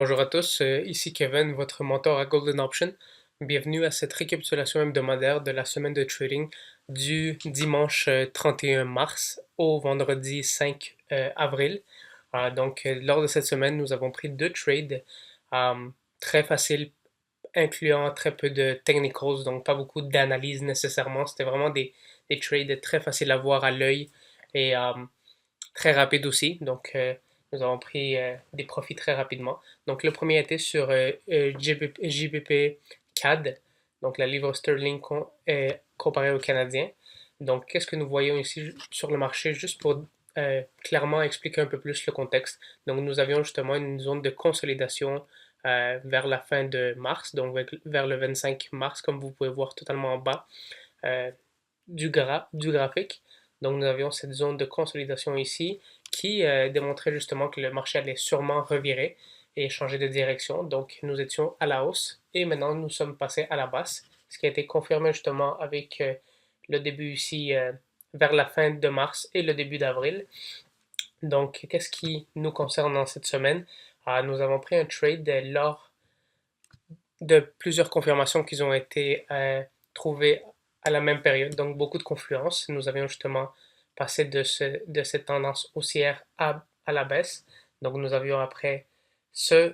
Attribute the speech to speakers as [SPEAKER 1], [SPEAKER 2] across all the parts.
[SPEAKER 1] Bonjour à tous, ici Kevin, votre mentor à Golden Option. Bienvenue à cette récapitulation hebdomadaire de la semaine de trading du dimanche 31 mars au vendredi 5 avril. Lors de cette semaine, nous avons pris deux trades très faciles, incluant très peu de technicals, donc pas beaucoup d'analyse nécessairement. C'était vraiment des trades très faciles à voir à l'œil et très rapide aussi. Nous avons pris des profits très rapidement. Donc, le premier était sur JBP CAD, donc la livre sterling comparée au canadien. Donc, qu'est-ce que nous voyons ici sur le marché, juste pour clairement expliquer un peu plus le contexte. Donc, nous avions justement une zone de consolidation vers la fin de mars, donc vers le 25 mars, comme vous pouvez voir totalement en bas euh, du graphique. Donc nous avions cette zone de consolidation ici qui démontrait justement que le marché allait sûrement revirer et changer de direction. Donc nous étions à la hausse et maintenant nous sommes passés à la basse, ce qui a été confirmé justement avec le début ici vers la fin de mars et le début d'avril. Donc qu'est-ce qui nous concerne dans cette semaine? Nous avons pris un trade lors de plusieurs confirmations qui ont été trouvées à la même période, donc beaucoup de confluence. Nous avions justement passé de cette tendance haussière à la baisse. Donc nous avions après ce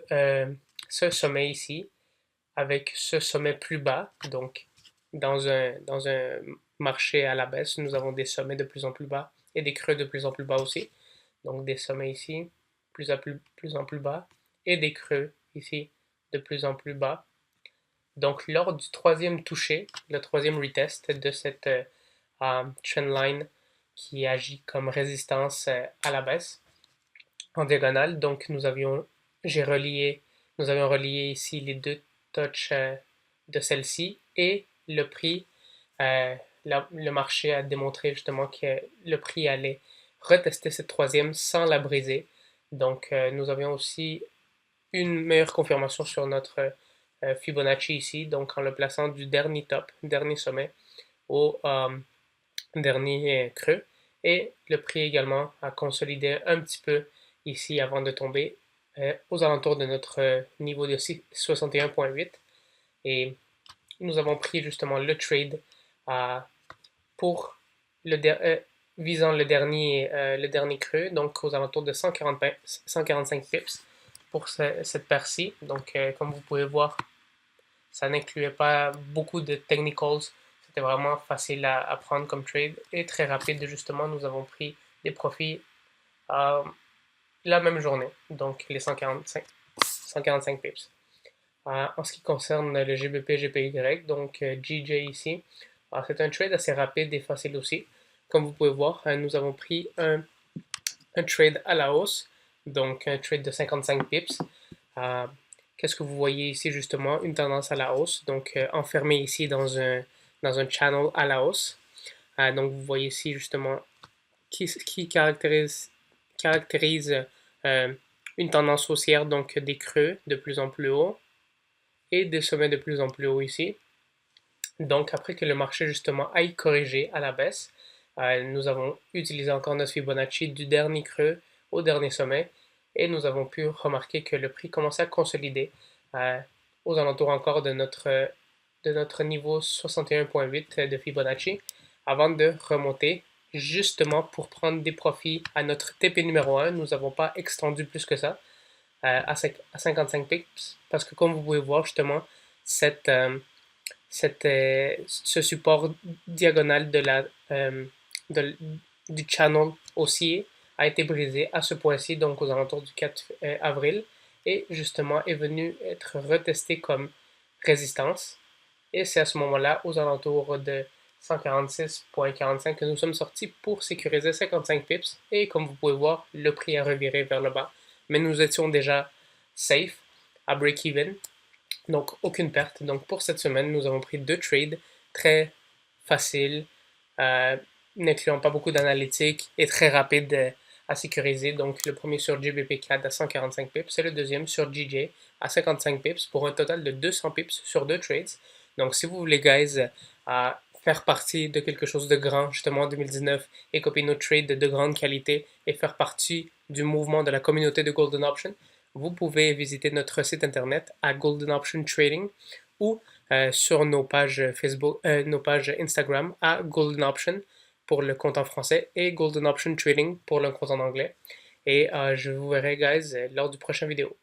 [SPEAKER 1] sommet ici, avec ce sommet plus bas. Donc dans un marché à la baisse, nous avons des sommets de plus en plus bas et des creux de plus en plus bas aussi. Donc des sommets ici, plus en plus bas, et des creux ici, de plus en plus bas. Donc, lors du troisième toucher, le troisième retest de cette trendline qui agit comme résistance à la baisse en diagonale, donc nous avions relié ici les deux touches de celle-ci et le prix, le marché a démontré justement que le prix allait retester cette troisième sans la briser. Donc, nous avions aussi une meilleure confirmation sur notre Fibonacci ici, donc en le plaçant du dernier top, dernier sommet, au dernier creux. Et le prix également a consolidé un petit peu ici avant de tomber aux alentours de notre niveau de 61,8. Et nous avons pris justement le trade pour visant le dernier creux, donc aux alentours de 145 pips pour cette paire-ci. Donc, comme vous pouvez voir, ça n'incluait pas beaucoup de technicals. C'était vraiment facile à prendre comme trade et très rapide. Justement, nous avons pris des profits la même journée, donc les 145 pips. En ce qui concerne le GBP GPY, donc GJ ici, c'est un trade assez rapide et facile aussi. Comme vous pouvez voir, nous avons pris un trade à la hausse, donc un trade de 55 pips. Qu'est-ce que vous voyez ici justement? Une tendance à la hausse, donc enfermé ici dans un channel à la hausse. Donc vous voyez ici justement qui caractérise une tendance haussière, donc des creux de plus en plus haut et des sommets de plus en plus haut ici. Donc après que le marché justement aille corriger à la baisse, nous avons utilisé encore notre Fibonacci du dernier creux au dernier sommet et nous avons pu remarquer que le prix commençait à consolider aux alentours encore de notre niveau 61,8 de Fibonacci avant de remonter justement pour prendre des profits à notre TP numéro 1. Nous n'avons pas extendu plus que ça à 55 pips parce que comme vous pouvez voir justement cette, ce support diagonal de- du channel haussier a été brisé à ce point-ci, donc aux alentours du 4 avril, et justement est venu être retesté comme résistance. Et c'est à ce moment-là, aux alentours de 146,45 que nous sommes sortis pour sécuriser 55 pips. Et comme vous pouvez voir, le prix a reviré vers le bas. Mais nous étions déjà safe à break-even. Donc, aucune perte. Donc, pour cette semaine, nous avons pris deux trades très faciles, euh, n'incluant pas beaucoup d'analytiques et très rapides à sécuriser. Donc, le premier sur GBP4 à 145 pips et le deuxième sur GJ à 55 pips pour un total de 200 pips sur deux trades. Donc, si vous voulez, guys, faire partie de quelque chose de grand, justement, en 2019, et copier nos trades de grande qualité et faire partie du mouvement de la communauté de Golden Option, vous pouvez visiter notre site internet à Golden Option Trading ou sur nos pages Facebook, nos pages Instagram à Golden Option pour le compte en français et Golden Option Trading pour le compte en anglais. Et je vous verrai, guys, lors du prochain vidéo.